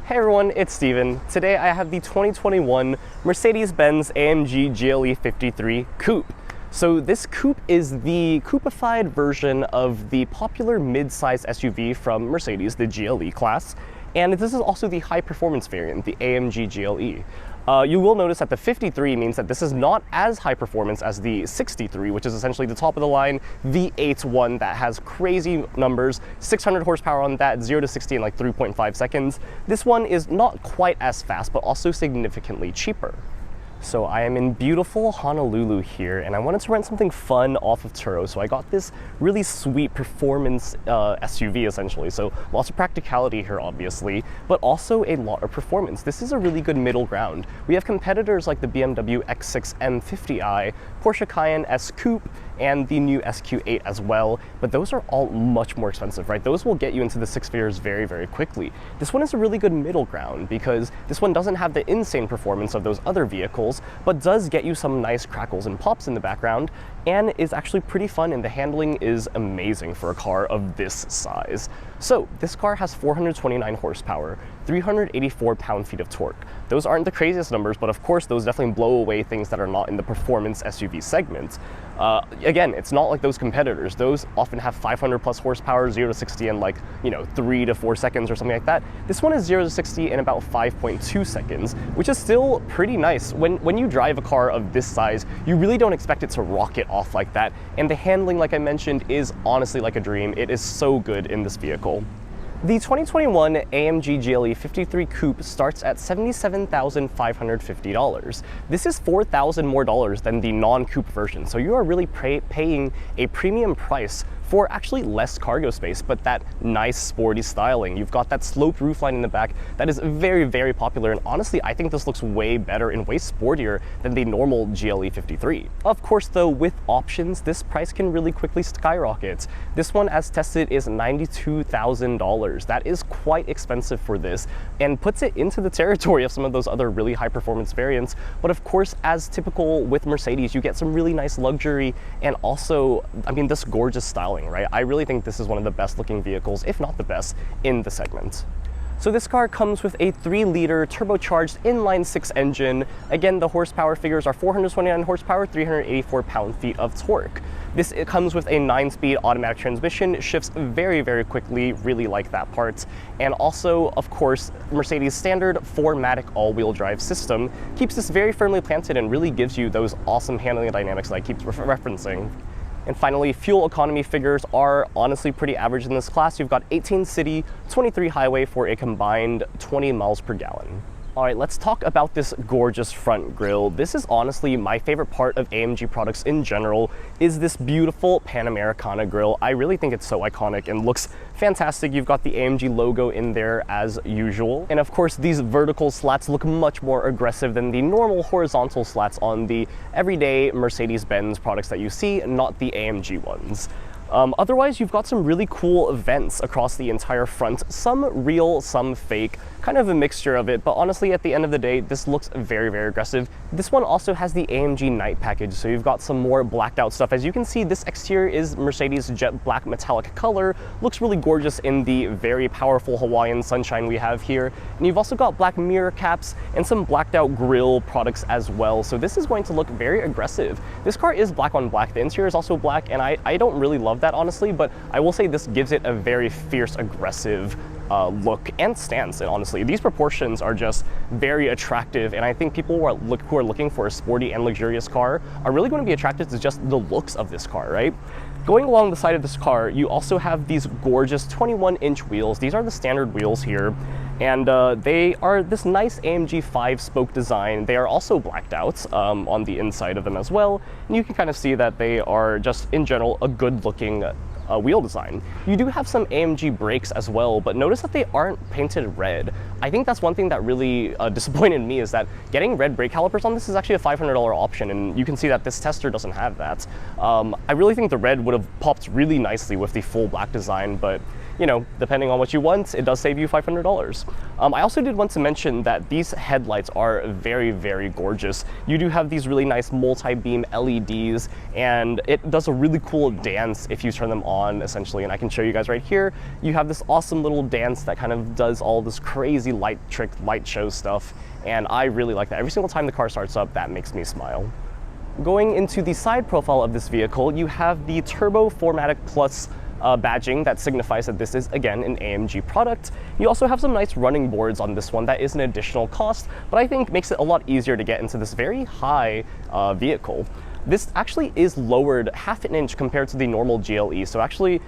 Hey everyone, it's Steven. Today I have the 2021 Mercedes-Benz AMG GLE 53 Coupe. So this coupe is the coupified version of the popular mid-size SUV from Mercedes, the GLE class, and this is also the high-performance variant, the AMG GLE. You will notice that the 53 means that this is not as high performance as the 63, which is essentially the top of the line V8 one that has crazy numbers, 600 horsepower on that, 0 to 60 in like 3.5 seconds. This one is not quite as fast, but also significantly cheaper. So I am in beautiful Honolulu here, and I wanted to rent something fun off of Turo, so I got this really sweet performance SUV essentially. So lots of practicality here obviously, but also a lot of performance. This is a really good middle ground. We have competitors like the BMW X6 M50i, Porsche Cayenne Coupe, and the new SQ8 as well, but those are all much more expensive, right? Those will get you into the six figures very, very quickly. This one is a really good middle ground because this one doesn't have the insane performance of those other vehicles, but does get you some nice crackles and pops in the background, and is actually pretty fun, and the handling is amazing for a car of this size. So this car has 429 horsepower, 384 pound-feet of torque. Those aren't the craziest numbers, but of course those definitely blow away things that are not in the performance SUV segment. Again, it's not like those competitors. Those often have 500 plus horsepower, 0 to 60 in like, 3 to 4 seconds or something like that. This one is 0 to 60 in about 5.2 seconds, which is still pretty nice. When you drive a car of this size, you really don't expect it to rocket off like that. And the handling, like I mentioned, is honestly like a dream. It is so good in this vehicle. The 2021 AMG GLE 53 Coupe starts at $77,550. This is $4,000 more than the non-coupe version, so you are really paying a premium price for actually less cargo space, but that nice sporty styling. You've got that sloped roofline in the back that is very, very popular, and honestly, I think this looks way better and way sportier than the normal GLE 53. Of course, though, with options, this price can really quickly skyrocket. This one, as tested, is $92,000. That is quite expensive for this, and puts it into the territory of some of those other really high-performance variants. But of course, as typical with Mercedes, you get some really nice luxury, and also, this gorgeous styling. Right? I really think this is one of the best looking vehicles, if not the best, in the segment. So this car comes with a 3-liter turbocharged inline-6 engine. Again, the horsepower figures are 429 horsepower, 384 pound-feet of torque. It comes with a 9-speed automatic transmission, shifts very, very quickly, really like that part. And also, of course, Mercedes' standard 4MATIC all-wheel drive system keeps this very firmly planted and really gives you those awesome handling dynamics that I keep referencing. And finally, fuel economy figures are honestly pretty average in this class. You've got 18 city, 23 highway for a combined 20 miles per gallon. All right, let's talk about this gorgeous front grille. This is honestly my favorite part of AMG products in general, is this beautiful Panamericana grille. I really think it's so iconic and looks fantastic. You've got the AMG logo in there as usual. And of course, these vertical slats look much more aggressive than the normal horizontal slats on the everyday Mercedes-Benz products that you see, not the AMG ones. Otherwise, you've got some really cool vents across the entire front, some real, some fake, kind of a mixture of it, but honestly, at the end of the day, this looks very, very aggressive. This one also has the AMG night package, so you've got some more blacked out stuff. As you can see, this exterior is Mercedes jet black metallic color, looks really gorgeous in the very powerful Hawaiian sunshine we have here. And you've also got black mirror caps and some blacked out grille products as well, so this is going to look very aggressive. This car is black on black, the interior is also black, and I don't really love that honestly, but I will say this gives it a very fierce, aggressive look and stance. And honestly, these proportions are just very attractive, and I think people who are looking for a sporty and luxurious car are really going to be attracted to just the looks of this car, right? Going along the side of this car, you also have these gorgeous 21-inch wheels. These are the standard wheels here, and they are this nice AMG 5-spoke design. They are also blacked out on the inside of them as well, and you can kind of see that they are just, in general, a good-looking wheel design. You do have some AMG brakes as well, but notice that they aren't painted red. I think that's one thing that really disappointed me, is that getting red brake calipers on this is actually a $500 option, and you can see that this tester doesn't have that. I really think the red would have popped really nicely with the full black design, but you know, depending on what you want, it does save you $500. I also did want to mention that these headlights are very, very gorgeous. You do have these really nice multi-beam LEDs, and it does a really cool dance if you turn them on, essentially. And I can show you guys right here. You have this awesome little dance that kind of does all this crazy light trick, light show stuff. And I really like that. Every single time the car starts up, that makes me smile. Going into the side profile of this vehicle, you have the Turbo 4MATIC Plus badging that signifies that this is, again, an AMG product. You also have some nice running boards on this one that is an additional cost, but I think makes it a lot easier to get into this very high vehicle. This actually is lowered half an inch compared to the normal GLE, so actually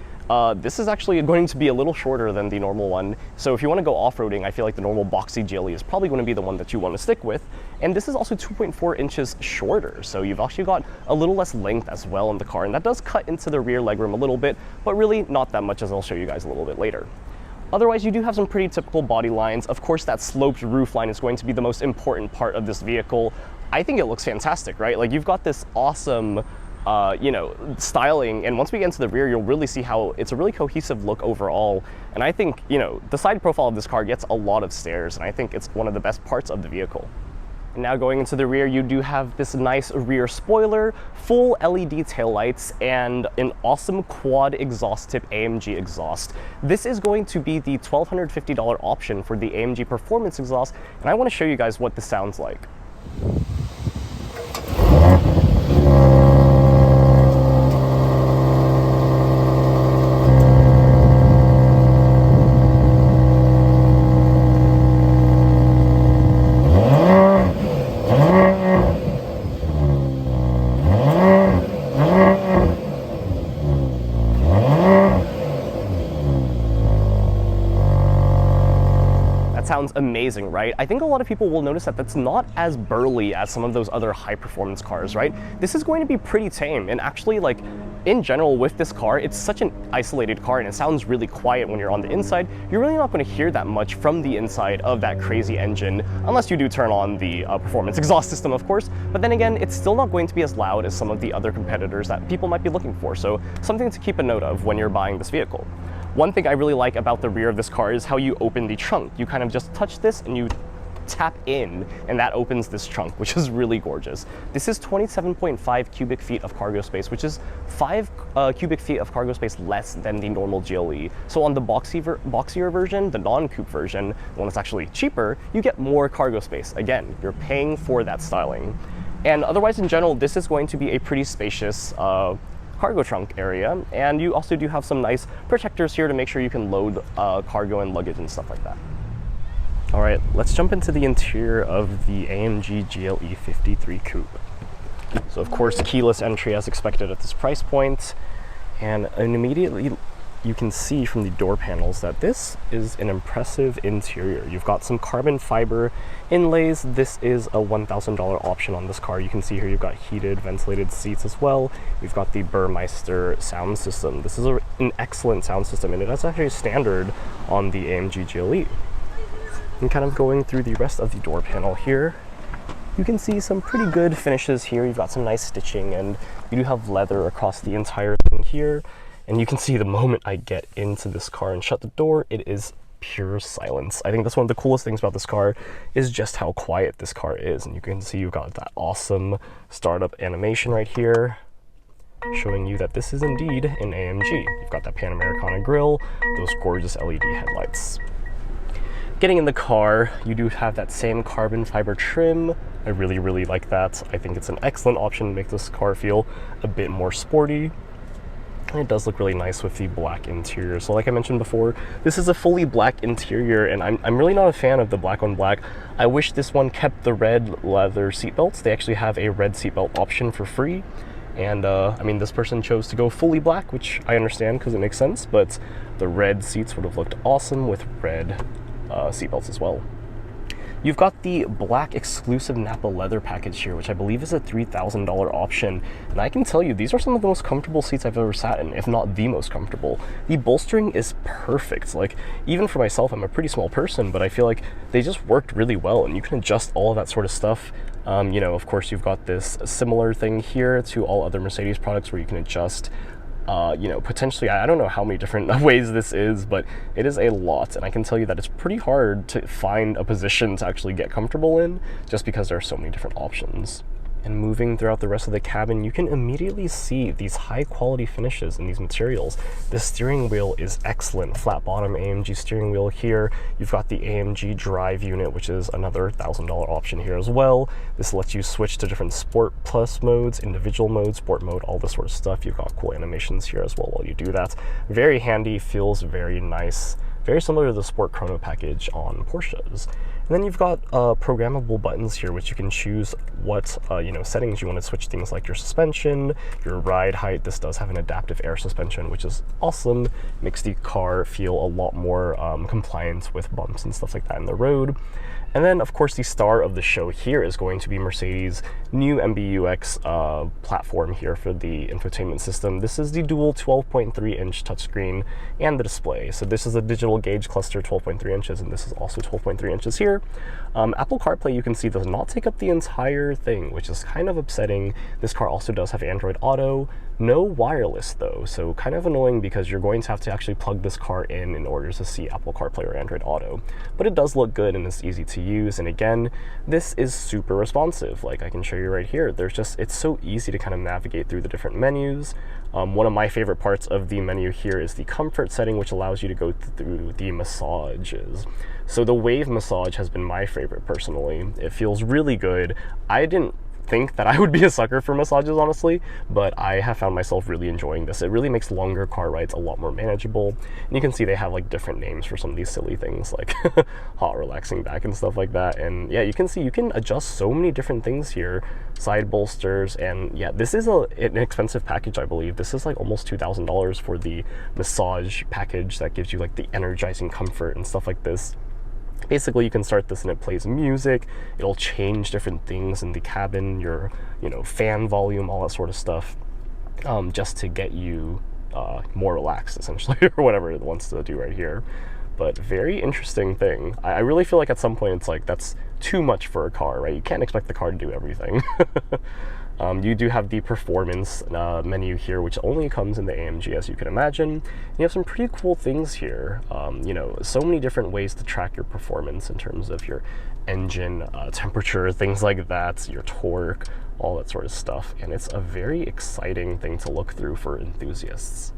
this is actually going to be a little shorter than the normal one. So if you want to go off-roading, I feel like the normal boxy GLE is probably going to be the one that you want to stick with. And this is also 2.4 inches shorter, so you've actually got a little less length as well in the car, and that does cut into the rear legroom a little bit, but really not that much, as I'll show you guys a little bit later. Otherwise, you do have some pretty typical body lines. Of course, that sloped roof line is going to be the most important part of this vehicle. I think it looks fantastic, right? Like, you've got this awesome you know, styling, and once we get into the rear, you'll really see how it's a really cohesive look overall. And I think, you know, the side profile of this car gets a lot of stairs, and I think it's one of the best parts of the vehicle. And now going into the rear, you do have this nice rear spoiler, full LED taillights, and an awesome quad exhaust tip AMG exhaust. This is going to be the $1,250 option for the AMG Performance exhaust, and I want to show you guys what this sounds like. Sounds amazing, right? I think a lot of people will notice that that's not as burly as some of those other high performance cars, right? This is going to be pretty tame, and actually, like, in general with this car, it's such an isolated car and it sounds really quiet when you're on the inside. You're really not going to hear that much from the inside of that crazy engine, unless you do turn on the performance exhaust system, of course. But then again, it's still not going to be as loud as some of the other competitors that people might be looking for, so something to keep a note of when you're buying this vehicle. One thing I really like about the rear of this car is how you open the trunk. You kind of just touch this and you tap in, and that opens this trunk, which is really gorgeous. This is 27.5 cubic feet of cargo space, which is 5 cubic feet of cargo space less than the normal GLE. So on the boxier version, the non-coupe version, the one that's actually cheaper, you get more cargo space. Again, you're paying for that styling. And otherwise, in general, this is going to be a pretty spacious cargo trunk area, and you also do have some nice protectors here to make sure you can load cargo and luggage and stuff like that. All right, let's jump into the interior of the AMG GLE 53 Coupe. So of course, keyless entry as expected at this price point, and immediately you can see from the door panels that this is an impressive interior. You've got some carbon fiber inlays. This is a $1,000 option on this car. You can see here you've got heated, ventilated seats as well. We've got the Burmeister sound system. This is an excellent sound system, and it is actually standard on the AMG GLE. And kind of going through the rest of the door panel here, you can see some pretty good finishes here. You've got some nice stitching, and you do have leather across the entire thing here. And you can see the moment I get into this car and shut the door, it is pure silence. I think that's one of the coolest things about this car is just how quiet this car is. And you can see you've got that awesome startup animation right here, showing you that this is indeed an AMG. You've got that Pan Americana grille, those gorgeous LED headlights. Getting in the car, you do have that same carbon fiber trim. I really, really like that. I think it's an excellent option to make this car feel a bit more sporty. And it does look really nice with the black interior. So like I mentioned before, this is a fully black interior, and I'm really not a fan of the black on black. I wish this one kept the red leather seatbelts. They actually have a red seatbelt option for free. And I mean, this person chose to go fully black, which I understand because it makes sense, but the red seats would have looked awesome with red seatbelts as well. You've got the black exclusive Napa leather package here, which I believe is a $3,000 option. And I can tell you, these are some of the most comfortable seats I've ever sat in, if not the most comfortable. The bolstering is perfect. Like, even for myself, I'm a pretty small person, but I feel like they just worked really well, and you can adjust all of that sort of stuff. You know, of course, you've got this similar thing here to all other Mercedes products where you can adjust you know, potentially, I don't know how many different ways this is, but it is a lot. And I can tell you that it's pretty hard to find a position to actually get comfortable in just because there are so many different options. And moving throughout the rest of the cabin, you can immediately see these high quality finishes in these materials. The steering wheel is excellent, flat bottom AMG steering wheel here. You've got the AMG drive unit, which is another $1,000 option here as well. This lets you switch to different Sport Plus modes, individual mode, sport mode, all this sort of stuff. You've got cool animations here as well while you do that. Very handy, feels very nice. Very similar to the Sport Chrono package on Porsches. And then you've got programmable buttons here, which you can choose what you know, settings you want to switch, things like your suspension, your ride height. This does have an adaptive air suspension, which is awesome. Makes the car feel a lot more compliant with bumps and stuff like that in the road. And then, of course, the star of the show here is going to be Mercedes' new MBUX platform here for the infotainment system. This is the dual 12.3-inch touchscreen and the display. So this is a digital gauge cluster, 12.3 inches, and this is also 12.3 inches here. Apple CarPlay, you can see, does not take up the entire thing, which is kind of upsetting. This car also does have Android Auto. No wireless though, so kind of annoying because you're going to have to actually plug this car in order to see Apple CarPlay or Android Auto. But it does look good and it's easy to use, and again, this is super responsive. Like I can show you right here, it's so easy to kind of navigate through the different menus. One of my favorite parts of the menu here is the comfort setting, which allows you to go through the massages. So the wave massage has been my favorite personally. It feels really good. I didn't think that I would be a sucker for massages, honestly, but I have found myself really enjoying this. It really makes longer car rides a lot more manageable. And you can see they have like different names for some of these silly things like hot relaxing back and stuff like that. And yeah, you can see you can adjust so many different things here, side bolsters, and yeah, this is an expensive package, I believe. This is like almost $2,000 for the massage package that gives you like the energizing comfort and stuff like this. Basically, you can start this and it plays music. It'll change different things in the cabin, your, you know, fan volume, all that sort of stuff, just to get you more relaxed, essentially, or whatever it wants to do right here. But very interesting thing. I really feel like at some point it's like that's too much for a car, right? You can't expect the car to do everything. You do have the performance menu here, which only comes in the AMG, as you can imagine. You have some pretty cool things here. You know, so many different ways to track your performance in terms of your engine temperature, things like that, your torque, all that sort of stuff. And it's a very exciting thing to look through for enthusiasts.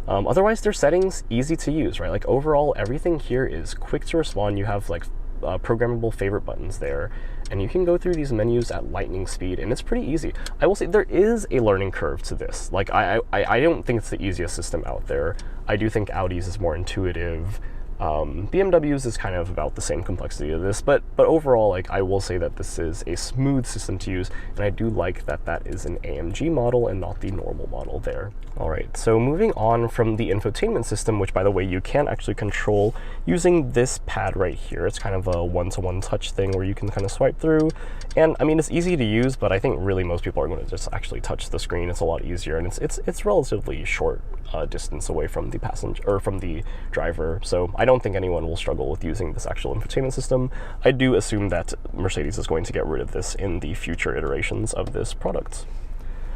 Otherwise, their settings, easy to use, right? Like overall, everything here is quick to respond. You have like programmable favorite buttons there, and you can go through these menus at lightning speed, and it's pretty easy. I will say there is a learning curve to this. Like I don't think it's the easiest system out there. I do think Audi's is more intuitive. BMW's is kind of about the same complexity of this, but overall, like I will say that this is a smooth system to use, and I do like that that is an AMG model and not the normal model there. All right, so moving on from the infotainment system, which by the way, you can actually control using this pad right here. It's kind of a one-to-one touch thing where you can kind of swipe through, and I mean, it's easy to use, but I think really most people are going to just actually touch the screen. It's a lot easier, and it's relatively short distance away from the passenger or from the driver, so I don't think anyone will struggle with using this actual infotainment system. I do assume that Mercedes is going to get rid of this in the future iterations of this product.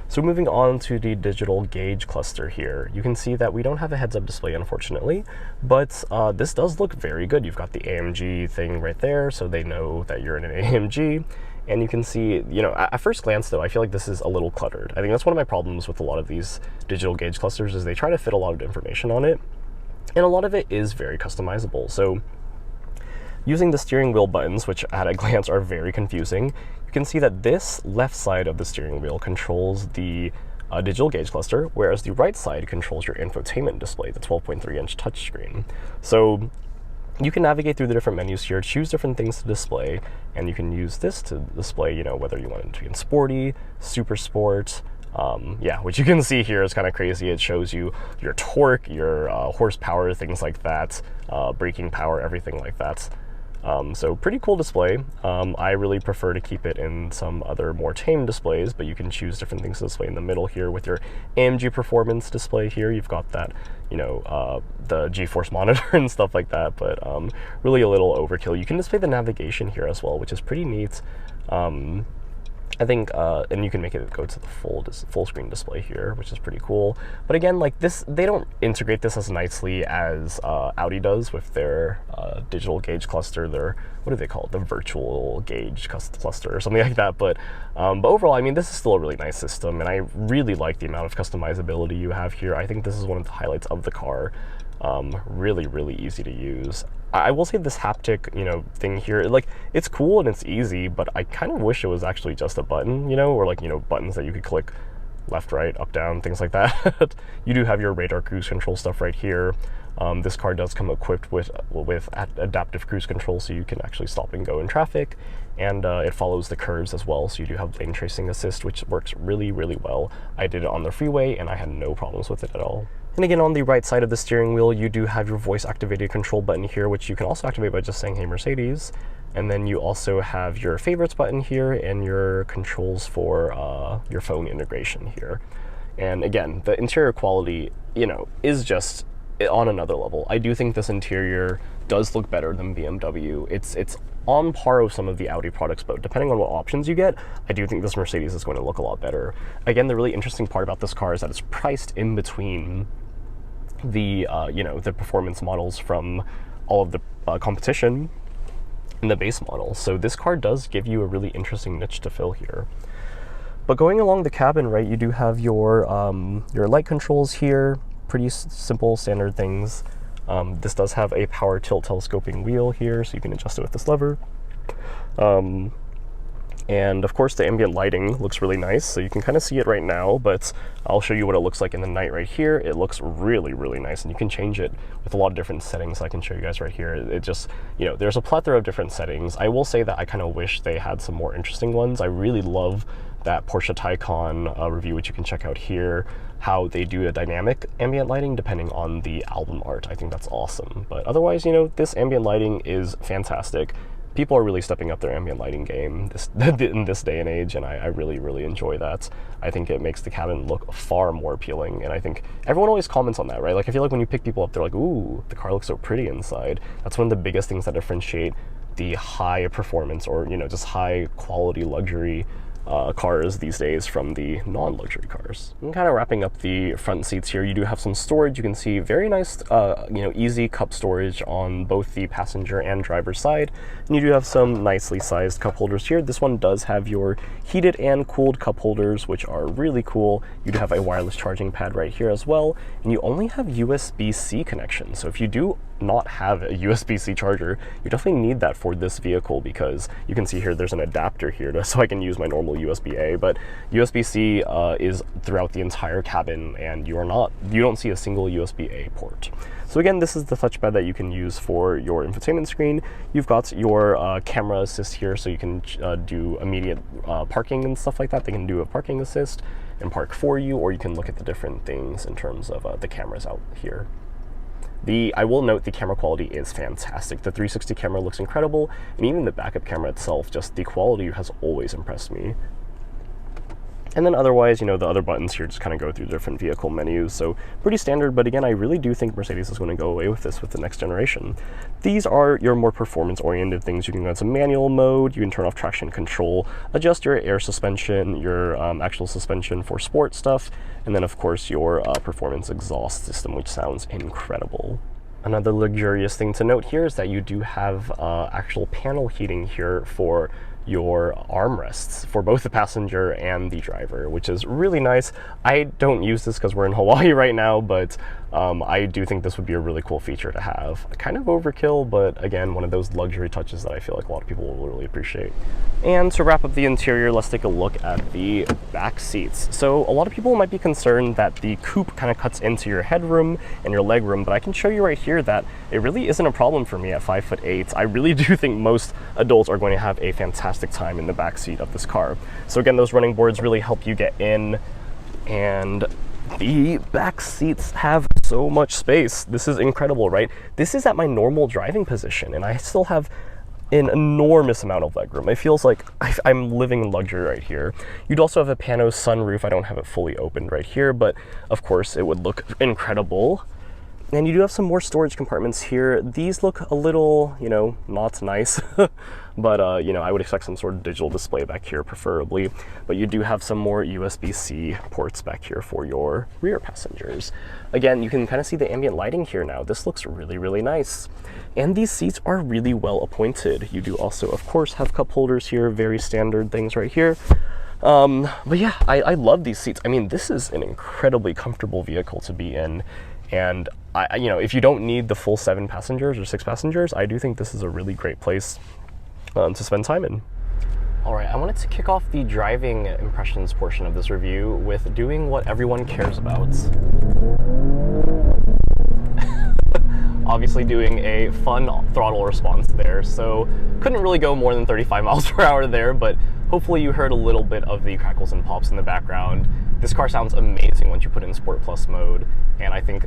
So moving on to the digital gauge cluster here, you can see that we don't have a heads-up display, unfortunately, but this does look very good. You've got the AMG thing right there, so they know that you're in an AMG. And you can see, you know, at first glance though, I feel like this is a little cluttered. I think that's one of my problems with a lot of these digital gauge clusters is they try to fit a lot of information on it, and a lot of it is very customizable. So using the steering wheel buttons, which at a glance are very confusing, you can see that this left side of the steering wheel controls the digital gauge cluster, whereas the right side controls your infotainment display, the 12.3-inch touchscreen. So you can navigate through the different menus here, choose different things to display, and you can use this to display, you know, whether you want it to be in sporty, super sport, yeah, which you can see here is kind of crazy. It shows you your torque, your horsepower, things like that, braking power, everything like that. So pretty cool display. I really prefer to keep it in some other more tame displays, but you can choose different things to display in the middle here with your AMG performance display here. You've got that, you know, the G-force monitor and stuff like that, but really a little overkill. You can display the navigation here as well, which is pretty neat. I think, and you can make it go to the full screen display here, which is pretty cool. But again, like this, they don't integrate this as nicely as Audi does with their digital gauge cluster. Their, what do they call it? The virtual gauge cluster or something like that. But overall, I mean, this is still a really nice system, and I really like the amount of customizability you have here. I think this is one of the highlights of the car. Really, really easy to use. I will say this haptic, you know, thing here, like, it's cool and it's easy, but I kind of wish it was actually just a button, you know, or like, you know, buttons that you could click left, right, up, down, things like that. You do have your radar cruise control stuff right here. This car does come equipped with adaptive cruise control, so you can actually stop and go in traffic, and it follows the curves as well, so you do have lane tracing assist, which works really, really well. I did it on the freeway, and I had no problems with it at all. And again, on the right side of the steering wheel, you do have your voice-activated control button here, which you can also activate by just saying, "Hey, Mercedes." And then you also have your favorites button here and your controls for your phone integration here. And again, the interior quality, you know, is just on another level. I do think this interior does look better than BMW. It's on par with some of the Audi products, but depending on what options you get, I do think this Mercedes is going to look a lot better. Again, the really interesting part about this car is that it's priced in between the you know, the performance models from all of the competition and the base model. So this car does give you a really interesting niche to fill here. But going along the cabin, right, you do have your light controls here, pretty simple standard things. This does have a power tilt telescoping wheel here, so you can adjust it with this lever. And of course the ambient lighting looks really nice, so you can kind of see it right now, but I'll show you what it looks like in the night right here. It looks really, really nice, and you can change it with a lot of different settings. I can show you guys right here. It just, you know, there's a plethora of different settings. I will say that I kind of wish they had some more interesting ones. I really love that Porsche Taycan review, which you can check out here, how they do a dynamic ambient lighting depending on the album art. I think that's awesome. But otherwise, you know, this ambient lighting is fantastic. People are really stepping up their ambient lighting game in this day and age, and I really, really enjoy that. I think it makes the cabin look far more appealing, and I think everyone always comments on that, right? Like, I feel like when you pick people up, they're like, ooh, the car looks so pretty inside. That's one of the biggest things that differentiate the high performance, or, you know, just high quality luxury cars these days from the non-luxury cars. And kind of wrapping up the front seats here, you do have some storage. You can see very nice, you know, easy cup storage on both the passenger and driver's side. And you do have some nicely sized cup holders here. This one does have your heated and cooled cup holders, which are really cool. You do have a wireless charging pad right here as well, and you only have USB-C connection. So if you do not have a USB-C charger, you definitely need that for this vehicle, because you can see here there's an adapter here so I can use my normal USB-A, but USB-C is throughout the entire cabin, and you don't see a single USB-A port. So again, this is the touchpad that you can use for your infotainment screen. You've got your camera assist here, so you can do immediate parking and stuff like that. They can do a parking assist and park for you, or you can look at the different things in terms of the cameras out here. I will note the camera quality is fantastic. The 360 camera looks incredible, and even the backup camera itself, just the quality has always impressed me. And then otherwise, you know, the other buttons here just kind of go through different vehicle menus, so pretty standard. But again, I really do think Mercedes is going to go away with this with the next generation. These are your more performance-oriented things. You can go into manual mode, you can turn off traction control, adjust your air suspension, your actual suspension for sport stuff, and then of course your performance exhaust system, which sounds incredible. Another luxurious thing to note here is that you do have actual panel heating here for your armrests for both the passenger and the driver, which is really nice. I don't use this because we're in Hawaii right now, but I do think this would be a really cool feature to have. Kind of overkill, but again, one of those luxury touches that I feel like a lot of people will really appreciate. And to wrap up the interior, let's take a look at the back seats. So a lot of people might be concerned that the coupe kind of cuts into your headroom and your legroom, but I can show you right here that it really isn't a problem for me at 5'8". I really do think most adults are going to have a fantastic time in the back seat of this car. So again, those running boards really help you get in, and the back seats have so much space. This is incredible, right? This is at my normal driving position, and I still have an enormous amount of legroom. It feels like I'm living in luxury right here. You'd also have a Pano sunroof. I don't have it fully opened right here, but of course it would look incredible And you do have some more storage compartments here. These look a little, you know, not nice, but, you know, I would expect some sort of digital display back here preferably. But you do have some more USB-C ports back here for your rear passengers. Again, you can kind of see the ambient lighting here now. This looks really, really nice. And these seats are really well appointed. You do also, of course, have cup holders here, very standard things right here. But yeah, I love these seats. I mean, this is an incredibly comfortable vehicle to be in. And you know, if you don't need the full 7 passengers or 6 passengers, I do think this is a really great place to spend time in. All right, I wanted to kick off the driving impressions portion of this review with doing what everyone cares about. Obviously doing a fun throttle response there, so couldn't really go more than 35 miles per hour there, but hopefully you heard a little bit of the crackles and pops in the background. This car sounds amazing once you put it in Sport Plus mode, and I think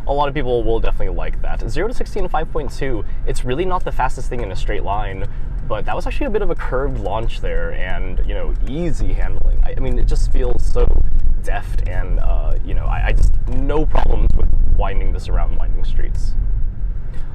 a lot of people will definitely like that. 0 to 60 in 5.2, it's really not the fastest thing in a straight line, but that was actually a bit of a curved launch there, and, you know, easy handling. I mean, it just feels so deft, and, you know, I just, no problems with winding this around winding streets.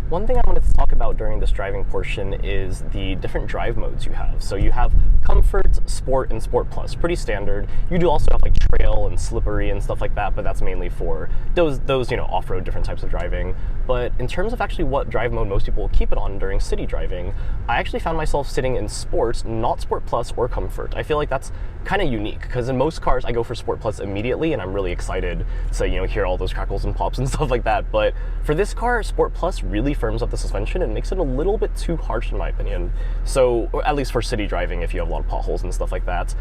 One thing I wanted to talk about during this driving portion is the different drive modes you have. So you have Comfort, Sport, and Sport Plus, pretty standard. You do also have like Trail and Slippery and stuff like that, but that's mainly for those you know, off-road different types of driving. But in terms of actually what drive mode most people will keep it on during city driving, I actually found myself sitting in Sport, not Sport Plus or Comfort. I feel like that's kind of unique, because in most cars I go for Sport Plus immediately, and I'm really excited to, you know, hear all those crackles and pops and stuff like that. But for this car, Sport Plus really firms up the suspension and makes it a little bit too harsh in my opinion. So, or at least for city driving, if you have a lot of potholes and stuff like that.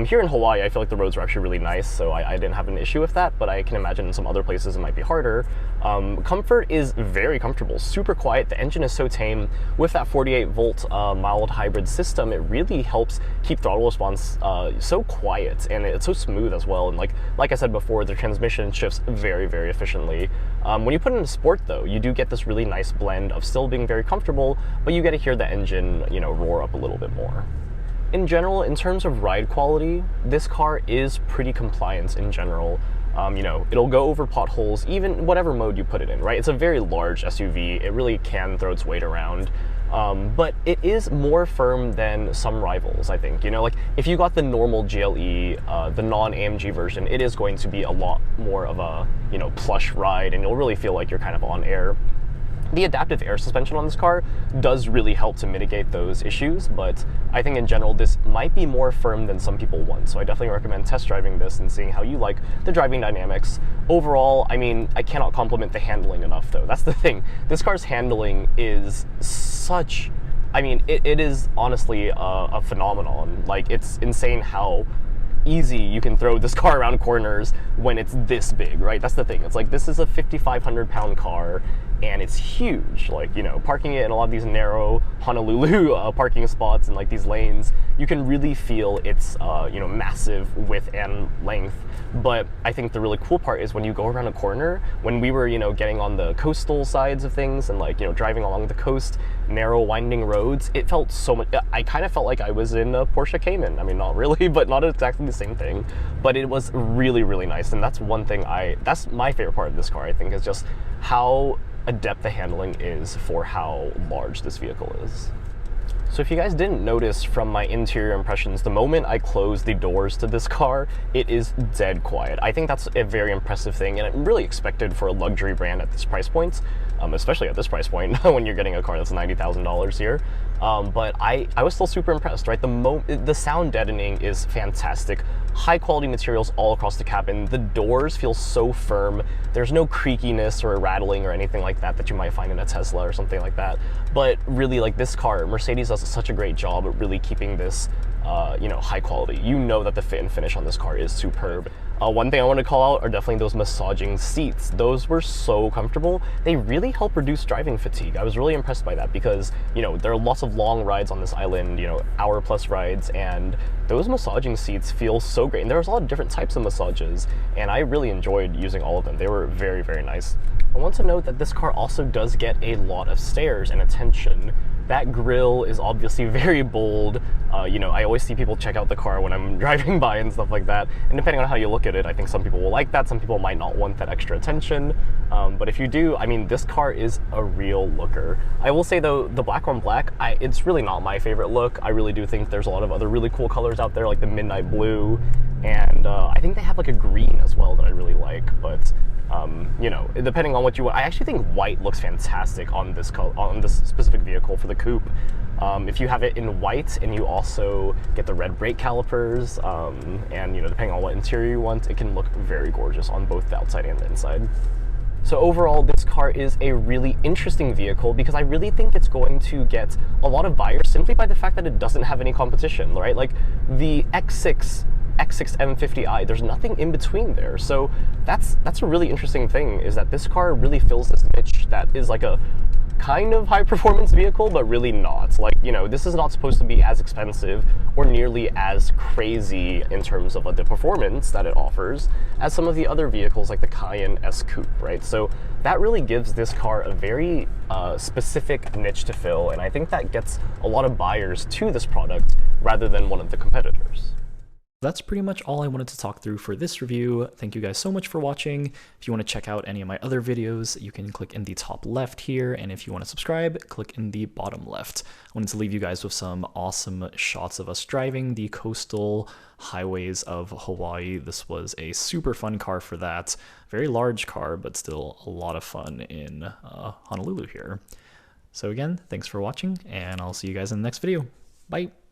Here in Hawaii, I feel like the roads are actually really nice, so I didn't have an issue with that, but I can imagine in some other places it might be harder. Comfort is very comfortable, super quiet. The engine is so tame. With that 48-volt mild hybrid system, it really helps keep throttle response so quiet, and it's so smooth as well. And like I said before, the transmission shifts very, very efficiently. When you put it in sport, though, you do get this really nice blend of still being very comfortable, but you get to hear the engine, you know, roar up a little bit more. In general, in terms of ride quality, this car is pretty compliant in general. You know, it'll go over potholes, even whatever mode you put it in, right? It's a very large SUV. It really can throw its weight around. But it is more firm than some rivals, I think. You know, like if you got the normal GLE, the non-AMG version, it is going to be a lot more of a, you know, plush ride, and you'll really feel like you're kind of on air. The adaptive air suspension on this car does really help to mitigate those issues, but I think in general this might be more firm than some people want, so I definitely recommend test driving this and seeing how you like the driving dynamics. Overall, I mean, I cannot compliment the handling enough, though. That's the thing. This car's handling is such, I mean, it is honestly a phenomenon. Like, it's insane how easy you can throw this car around corners when it's this big, right? That's the thing. It's like, this is a 5,500-pound car, and it's huge. Like, you know, parking it in a lot of these narrow Honolulu parking spots and like these lanes, you can really feel its you know, massive width and length. But I think the really cool part is when you go around a corner, when we were, you know, getting on the coastal sides of things and like, you know, driving along the coast, narrow winding roads, it felt so much, I kind of felt like I was in a Porsche Cayenne. I mean, not really, but not exactly the same thing, but it was really, really nice. And that's one thing that's my favorite part of this car, I think, is just how adept the handling is for how large this vehicle is. So if you guys didn't notice from my interior impressions, the moment I closed the doors to this car, it is dead quiet. I think that's a very impressive thing, and I'm really expected for a luxury brand at this price point, especially at this price point when you're getting a car that's $90,000 here. But I was still super impressed, right? The sound deadening is fantastic. High quality materials all across the cabin. The doors feel so firm. There's no creakiness or rattling or anything like that that you might find in a Tesla or something like that. But really, like, this car, Mercedes does such a great job at really keeping this you know, high quality. You know that the fit and finish on this car is superb. One thing I want to call out are definitely those massaging seats. Those were so comfortable. They really help reduce driving fatigue. I was really impressed by that because, you know, there are lots of long rides on this island, you know, hour-plus rides, and those massaging seats feel so great. And there was a lot of different types of massages, and I really enjoyed using all of them. They were very, very nice. I want to note that this car also does get a lot of stairs and attention. That grille is obviously very bold. You know, I always see people check out the car when I'm driving by and stuff like that. And depending on how you look at it, I think some people will like that. Some people might not want that extra attention. But if you do, I mean, this car is a real looker. I will say though, the black on black, it's really not my favorite look. I really do think there's a lot of other really cool colors out there, like the midnight blue. And I think they have like a green as well that I really like. But you know, depending on what you want, I actually think white looks fantastic on this specific vehicle for the coupe. If you have it in white and you also get the red brake calipers, and you know, depending on what interior you want, it can look very gorgeous on both the outside and the inside. So overall, this car is a really interesting vehicle because I really think it's going to get a lot of buyers simply by the fact that it doesn't have any competition, right? Like the X6 M50i, there's nothing in between there. So that's a really interesting thing, is that this car really fills this niche that is like a kind of high performance vehicle, but really not. Like, you know, this is not supposed to be as expensive or nearly as crazy in terms of the performance that it offers as some of the other vehicles like the Cayenne Coupe, right? So that really gives this car a very specific niche to fill, and I think that gets a lot of buyers to this product rather than one of the competitors. That's pretty much all I wanted to talk through for this review. Thank you guys so much for watching. If you want to check out any of my other videos, you can click in the top left here, and if you want to subscribe, click in the bottom left. I wanted to leave you guys with some awesome shots of us driving the coastal highways of Hawaii. This was a super fun car for that. Very large car, but still a lot of fun in Honolulu here. So again, thanks for watching, and I'll see you guys in the next video. Bye!